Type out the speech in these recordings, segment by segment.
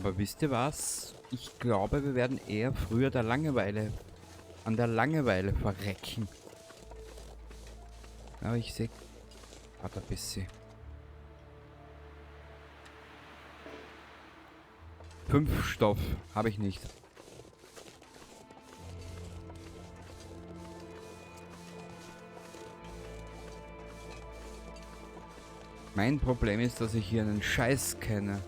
Aber wisst ihr was? Ich glaube, wir werden eher früher an der Langeweile verrecken. Aber ich sehe gerade ein bisschen. 5 Stoff habe ich nicht. Mein Problem ist, dass ich hier einen Scheiß kenne.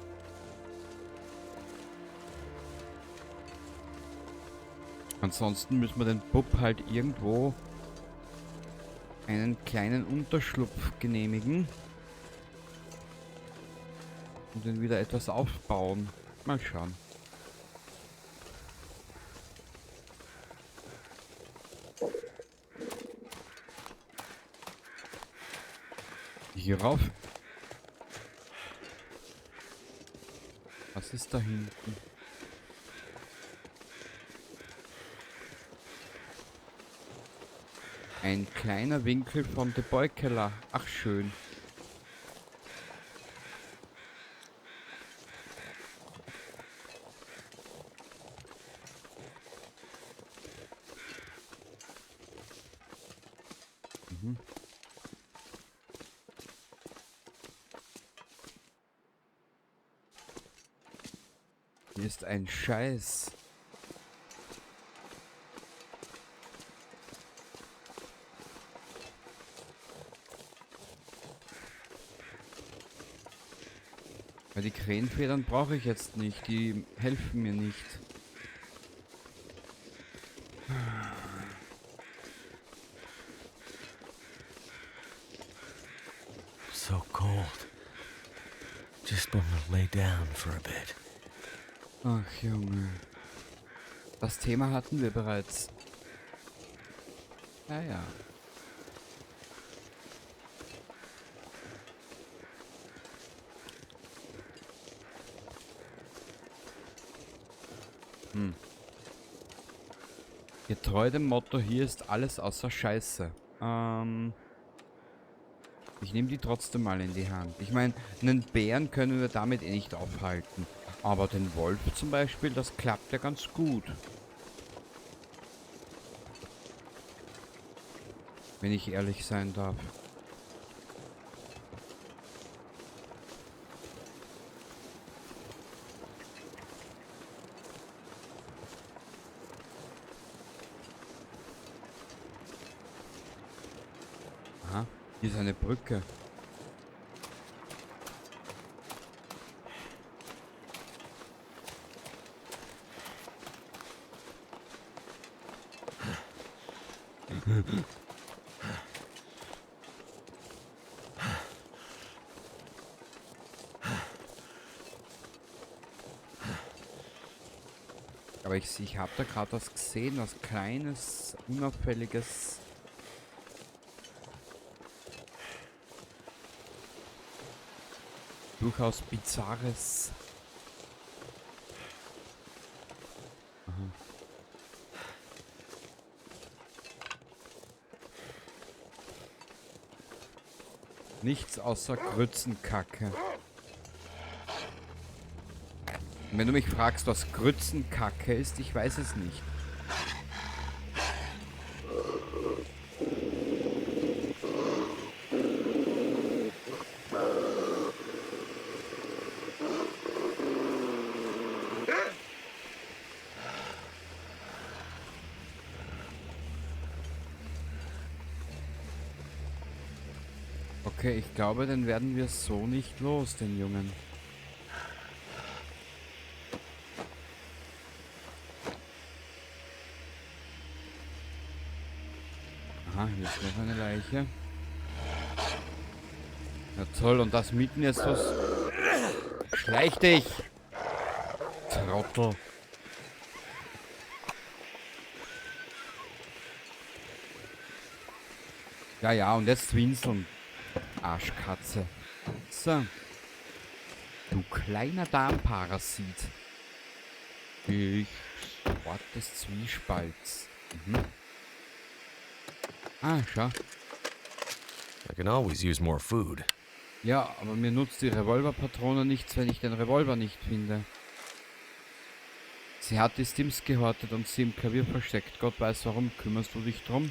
Ansonsten müssen wir den Bub halt irgendwo einen kleinen Unterschlupf genehmigen. Und ihn wieder etwas aufbauen. Mal schauen. Hier rauf. Was ist da hinten? Ein kleiner Winkel von der Beukeler. Ach schön. Mhm. Hier ist ein Scheiß. Weil die Krähenfedern brauche ich jetzt nicht, die helfen mir nicht. So cold. Just wanna lay down for a bit. Ach Junge. Das Thema hatten wir bereits. Ja, ja. Getreu dem Motto, hier ist alles außer Scheiße. Ich nehme die trotzdem mal in die Hand. Ich meine, einen Bären können wir damit eh nicht aufhalten. Aber den Wolf zum Beispiel, das klappt ja ganz gut. Wenn ich ehrlich sein darf. Aha, hier ist eine Brücke. Aber ich habe da gerade was gesehen, was Kleines, Unauffälliges. Durchaus Bizarres. Aha. Nichts außer Grützenkacke. Und wenn du mich fragst, was Grützenkacke ist, ich weiß es nicht. Okay, ich glaube, den werden wir so nicht los, den Jungen. Aha, hier ist noch eine Leiche. Ja toll, und das mitten jetzt was... Schleich dich! Trottel. Ja, ja, und jetzt winseln. Arschkatze. So. Du kleiner Darmparasit. Ich Wort des Zwiespalts. Mhm. Ah, schau. I can always use more food. Ja, aber mir nutzt die Revolverpatrone nichts, wenn ich den Revolver nicht finde. Sie hat die Stims gehortet und sie im Klavier versteckt. Gott weiß warum. Kümmerst du dich drum?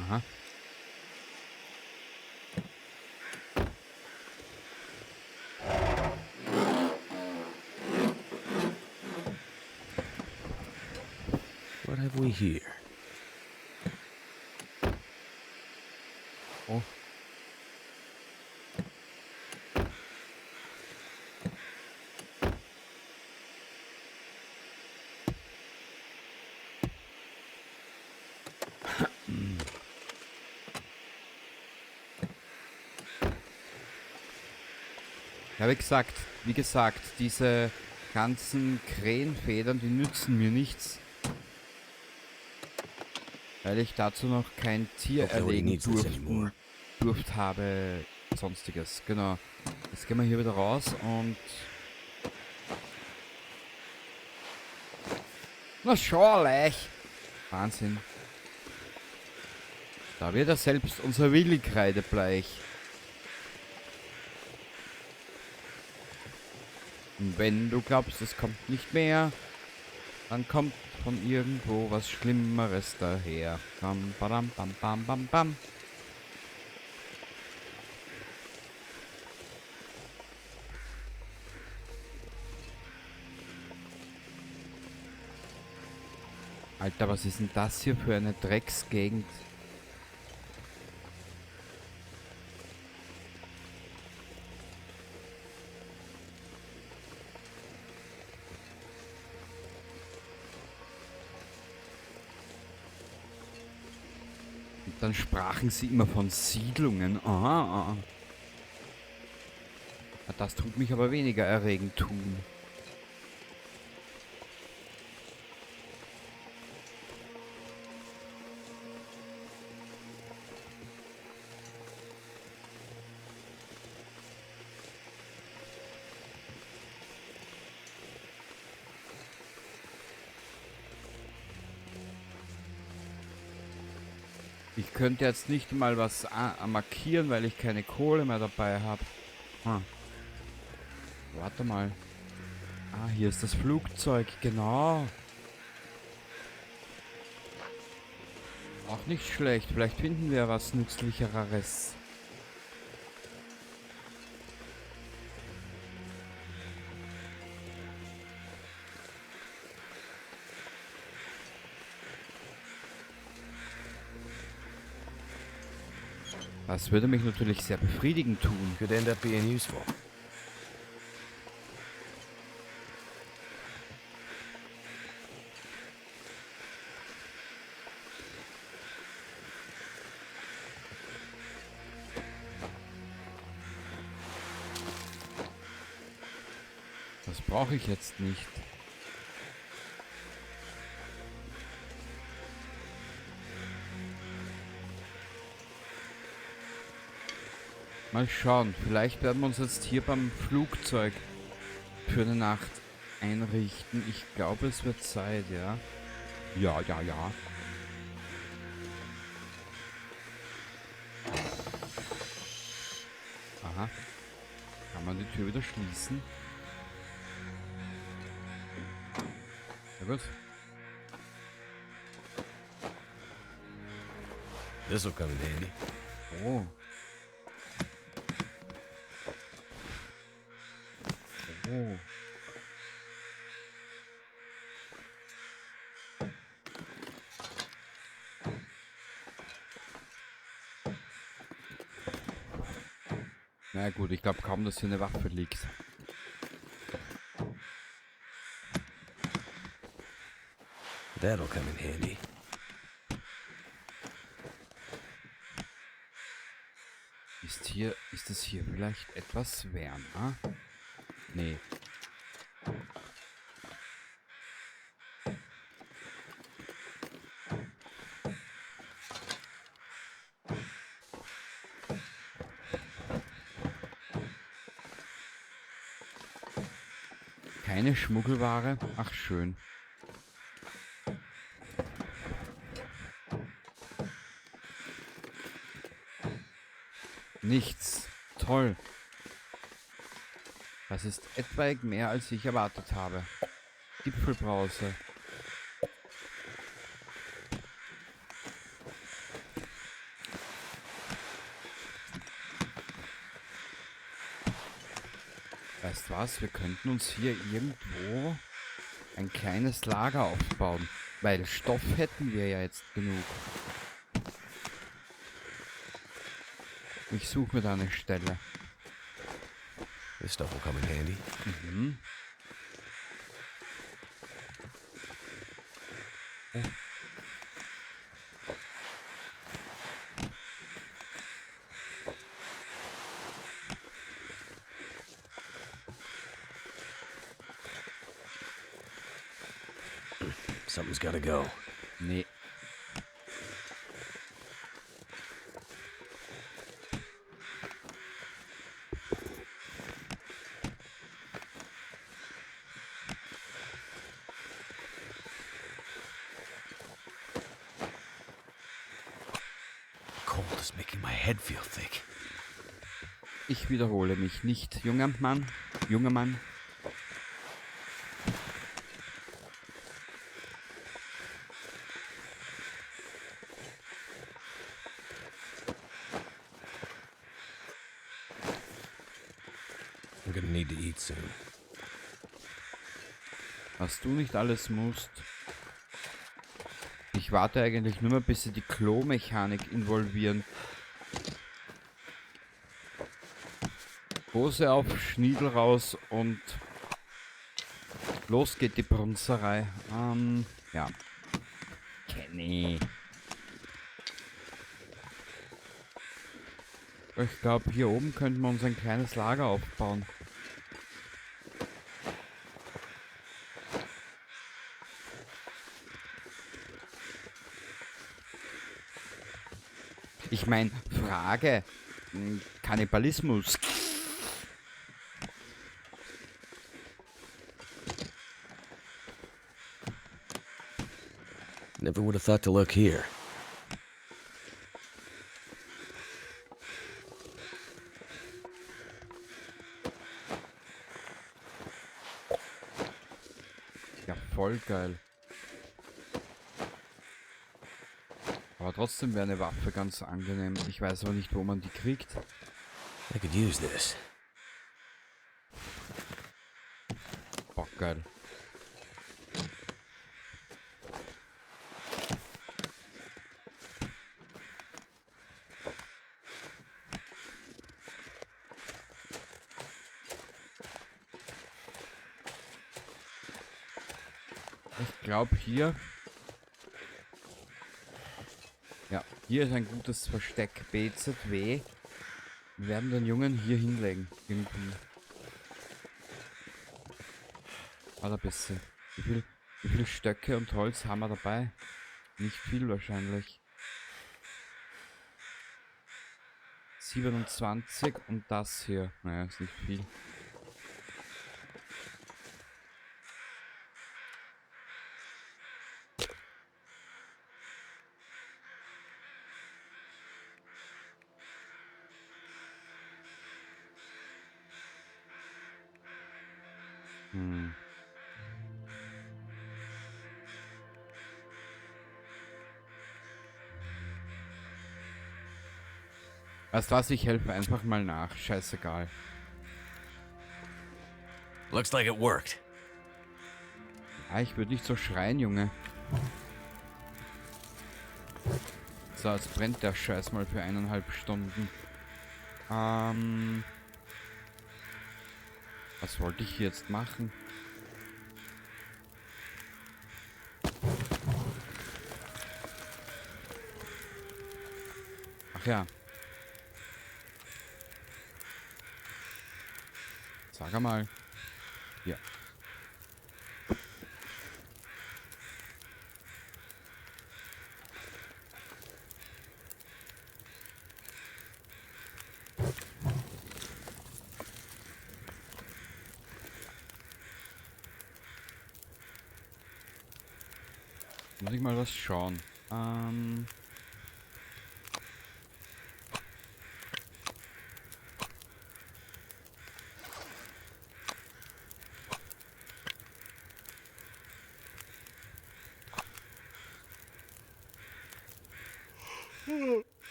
Aha. What have we here? Oh. Ja, wie gesagt, diese ganzen Krähenfedern, die nützen mir nichts. Weil ich dazu noch kein Tier Hope nobody erlegen needs this anymore. durft habe. Sonstiges, genau. Jetzt gehen wir hier wieder raus und... Na schau, Leich! Wahnsinn. Da wird er selbst unser Willi kreidebleich. Und wenn du glaubst, es kommt nicht mehr, dann kommt von irgendwo was Schlimmeres daher. Bam, badam, bam, bam, bam, bam. Alter, was ist denn das hier für eine Drecksgegend? Und dann sprachen sie immer von Siedlungen. Ah. Das tut mich aber weniger erregend tun. Ich könnte jetzt nicht mal was markieren, weil ich keine Kohle mehr dabei habe. Warte mal. Ah, hier ist das Flugzeug, genau. Auch nicht schlecht. Vielleicht finden wir was Nützlicheres. Das würde mich natürlich sehr befriedigend tun. Could end up being useful. Das brauche ich jetzt nicht. Mal schauen, vielleicht werden wir uns jetzt hier beim Flugzeug für eine Nacht einrichten. Ich glaube, es wird Zeit, ja? Ja. Aha. Kann man die Tür wieder schließen? Ja gut. This'll come in handy. Oh. Oh. Na gut, ich glaube kaum, dass hier eine Waffe liegt. That'll come in handy. Ist es hier vielleicht etwas wärmer? Nee. Keine Schmuggelware? Ach schön. Nichts. Toll. Das ist etwaig mehr, als ich erwartet habe. Gipfelbrause. Weißt was? Wir könnten uns hier irgendwo ein kleines Lager aufbauen. Weil Stoff hätten wir ja jetzt genug. Ich suche mir da eine Stelle. This stuff will come in handy. Mhm. Something's gotta go. Nee. Cold is making my head feel thick. Ich wiederhole mich nicht, junger Mann. Junger Mann. I'm gonna need to eat soon. Was du nicht alles musst. Ich warte eigentlich nur mal, bis sie die Klo-Mechanik involvieren. Hose auf, Schniedel raus und los geht die Brunzerei. Ja. Kenny. Ich glaube, hier oben könnten wir uns ein kleines Lager aufbauen. Ich meine, Frage. Kannibalismus. Never would have thought to look here. Ja, voll geil. Aber trotzdem wäre eine Waffe ganz angenehm. Ich weiß aber nicht, wo man die kriegt. I could use this. Boah, geil. Ich glaube hier... Ja, hier ist ein gutes Versteck. BZW. Wir werden den Jungen hier hinlegen. Irgendwie. Warte ein bisschen. Wie viel Stöcke und Holz haben wir dabei? Nicht viel wahrscheinlich. 27 und das hier. Naja, ist nicht viel. Weißt du was, ich helfe einfach mal nach. Scheißegal. Looks like it worked. Ah, ich würde nicht so schreien, Junge. So, jetzt brennt der Scheiß mal für 1,5 Stunden. Was wollte ich jetzt machen? Ach ja. Sag mal. Ja. Muss ich mal was schauen.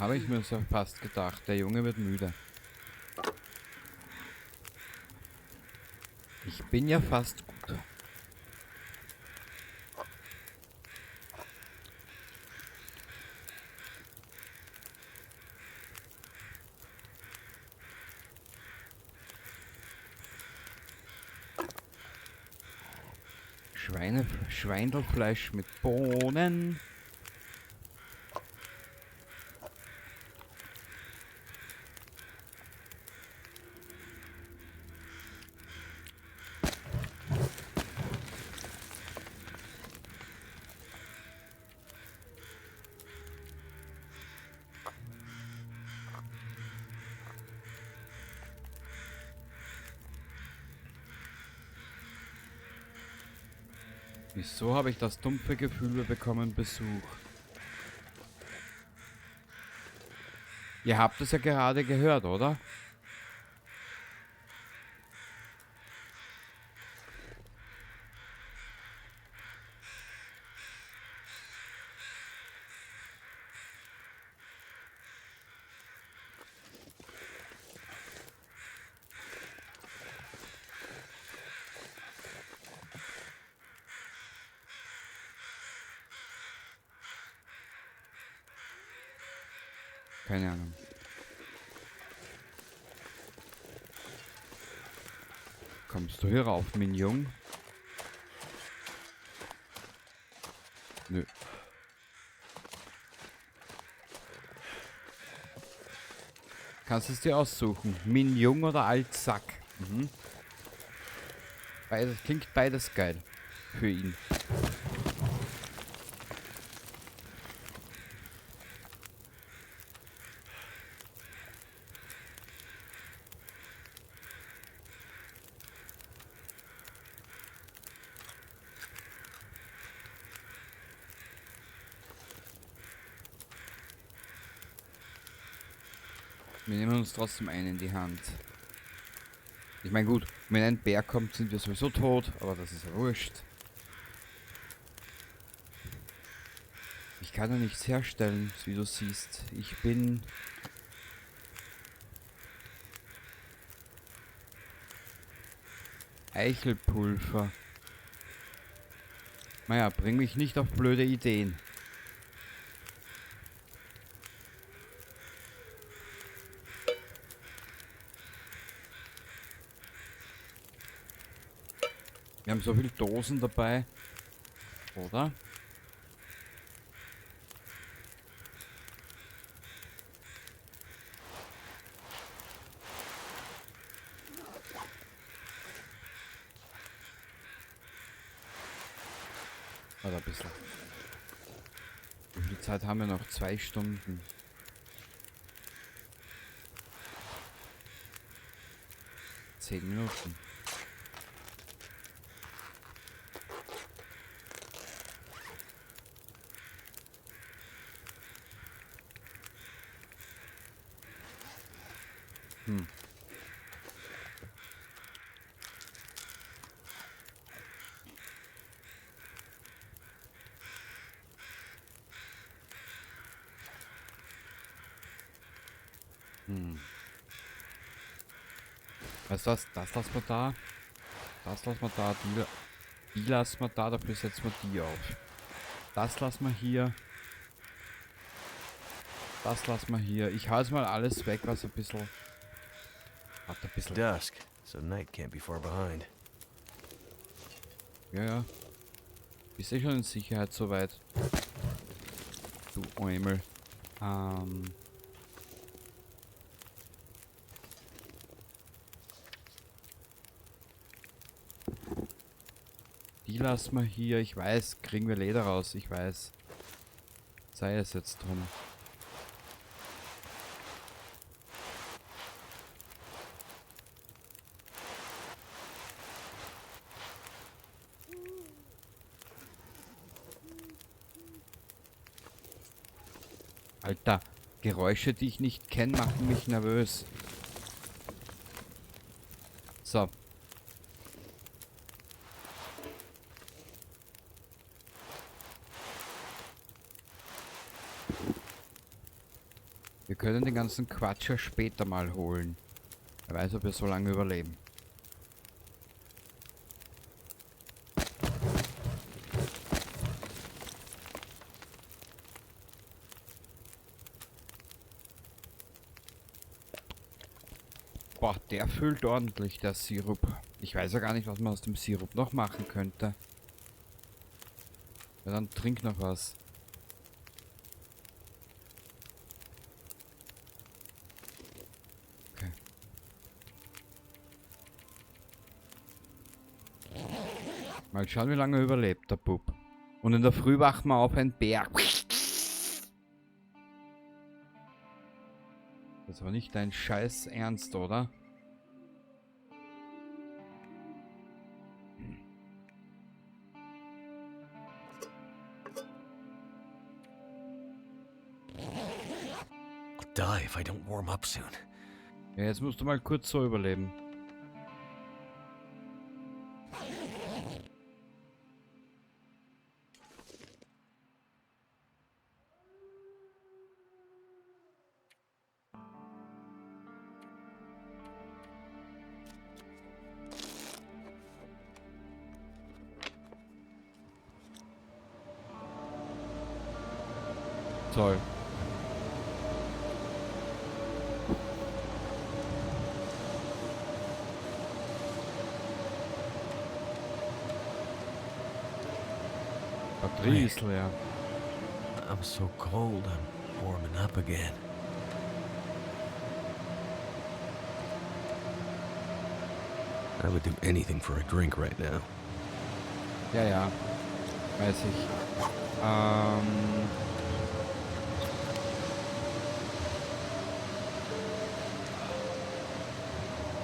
Habe ich mir so fast gedacht. Der Junge wird müde. Ich bin ja fast gut. Schweindelfleisch mit Bohnen. Wieso habe ich das dumpfe Gefühl, wir bekommen Besuch? Ihr habt es ja gerade gehört, oder? Keine Ahnung. Kommst du hier rauf, Mignon? Nö. Kannst es dir aussuchen. Mignon oder Altsack. Mhm. Beides, klingt beides geil. Für ihn. Wir nehmen uns trotzdem einen in die Hand. Ich meine gut, wenn ein Bär kommt, sind wir sowieso tot, aber das ist ja wurscht. Ich kann ja nichts herstellen, wie du siehst. Ich bin... Eichelpulver. Naja, bring mich nicht auf blöde Ideen. Wir haben so viele Dosen dabei. Oder? Warte ein bisschen. Wie viel Zeit haben wir noch? 2 Stunden. 10 Minuten. Hm. Hm. Weißt du was? Das lassen wir da. Das lassen wir da. Die lassen wir da. Dafür setzen wir die auf. Das lassen wir hier. Das lassen wir hier. Ich hau jetzt mal alles weg, was ein bisschen... Hat ein bisschen... Dusk, so night can't be far behind. Ja, ja. Bist eh schon in Sicherheit soweit. Du Eumel. Die lassen wir hier. Ich weiß, kriegen wir Leder raus. Ich weiß. Sei es jetzt drum. Alter, Geräusche, die ich nicht kenne, machen mich nervös. So. können den ganzen Quatsch ja später mal holen. Wer weiß, ob wir so lange überleben. Boah, der füllt ordentlich, der Sirup. Ich weiß ja gar nicht, was man aus dem Sirup noch machen könnte. Ja, dann trink noch was. Okay. Mal schauen, wie lange er überlebt, der Bub. Und in der Früh wacht man auf ein Bär. Das war nicht dein Scheiß Ernst, oder? I'll die if I don't warm up soon. Ja, jetzt musst du mal kurz so überleben. Toll. Batterie ist leer. I'm so cold, I'm warming up again. I would do anything for a drink right now. Ja, ja. Weiß ich.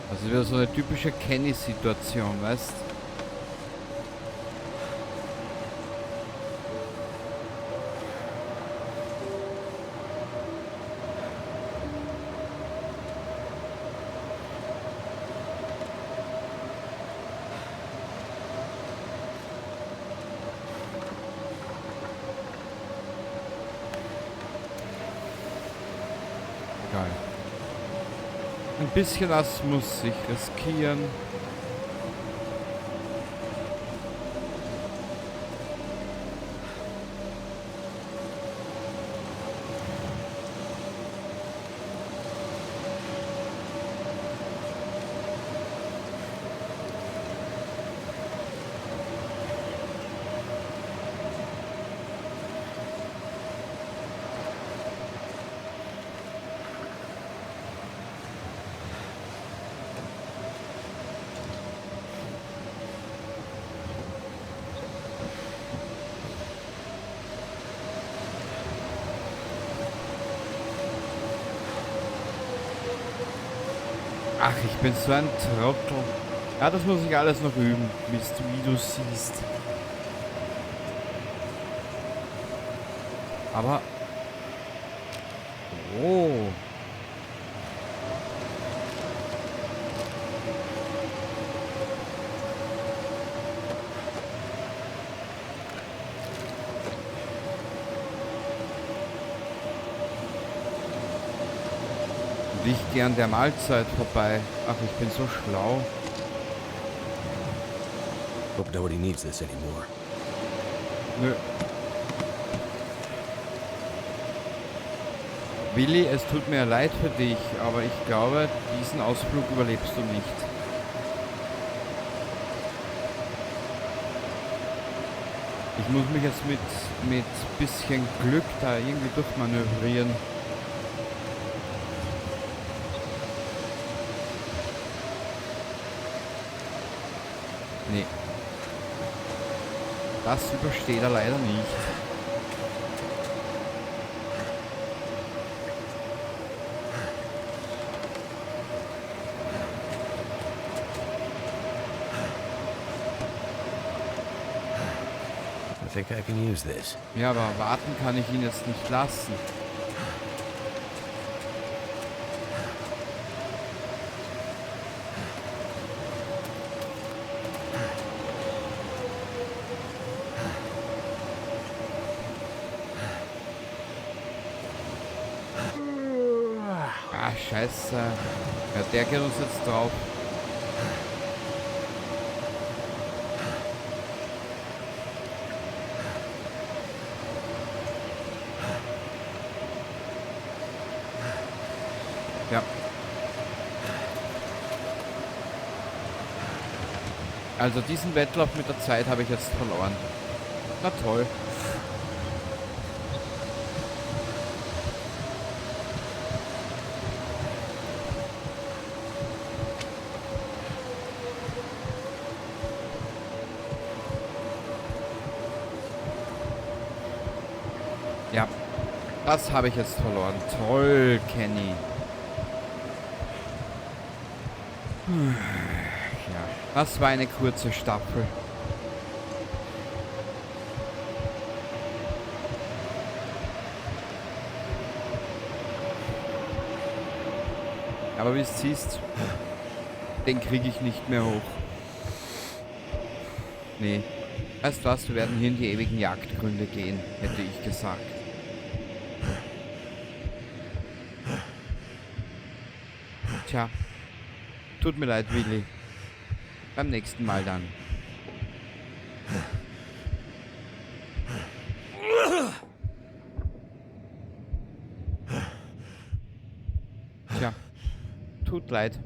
Also wieder so eine typische Kenny-Situation, weißt? Geil. Ein bisschen was muss ich riskieren. Ach, ich bin so ein Trottel. Ja, das muss ich alles noch üben, wie du siehst. Aber... Oh. Und ich gehe an der Mahlzeit vorbei. Ach, ich bin so schlau. Hope nobody needs this anymore. Nö. Willi, es tut mir leid für dich, aber ich glaube, diesen Ausflug überlebst du nicht. Ich muss mich jetzt mit bisschen Glück da irgendwie durchmanövrieren. Nee. Das übersteht er leider nicht. I think I can use this. Ja, aber warten kann ich ihn jetzt nicht lassen. Scheiße. Ja, der geht uns jetzt drauf. Ja. Also diesen Wettlauf mit der Zeit habe ich jetzt verloren. Na toll. Ja, das habe ich jetzt verloren. Toll, Kenny. Ja, das war eine kurze Staffel. Aber wie es siehst, den kriege ich nicht mehr hoch. Nee. Weißt du was, wir werden hier in die ewigen Jagdgründe gehen, hätte ich gesagt. Tja, tut mir leid, Willi. Beim nächsten Mal dann. Tja, tut leid.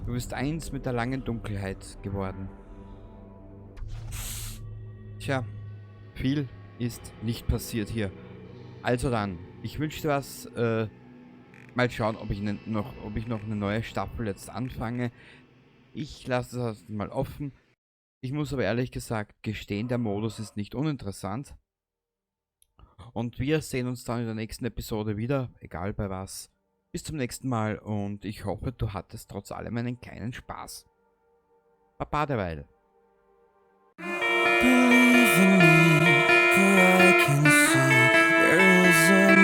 Du bist eins mit der langen Dunkelheit geworden. Tja, viel ist nicht passiert hier. Also dann, ich wünsche dir was. Mal schauen, ob ich noch eine neue Staffel jetzt anfange. Ich lasse das mal offen. Ich muss aber ehrlich gesagt gestehen, der Modus ist nicht uninteressant. Und wir sehen uns dann in der nächsten Episode wieder, egal bei was. Bis zum nächsten Mal und ich hoffe, du hattest trotz allem einen kleinen Spaß. Baba derweil. Believe in me, for I can see there is an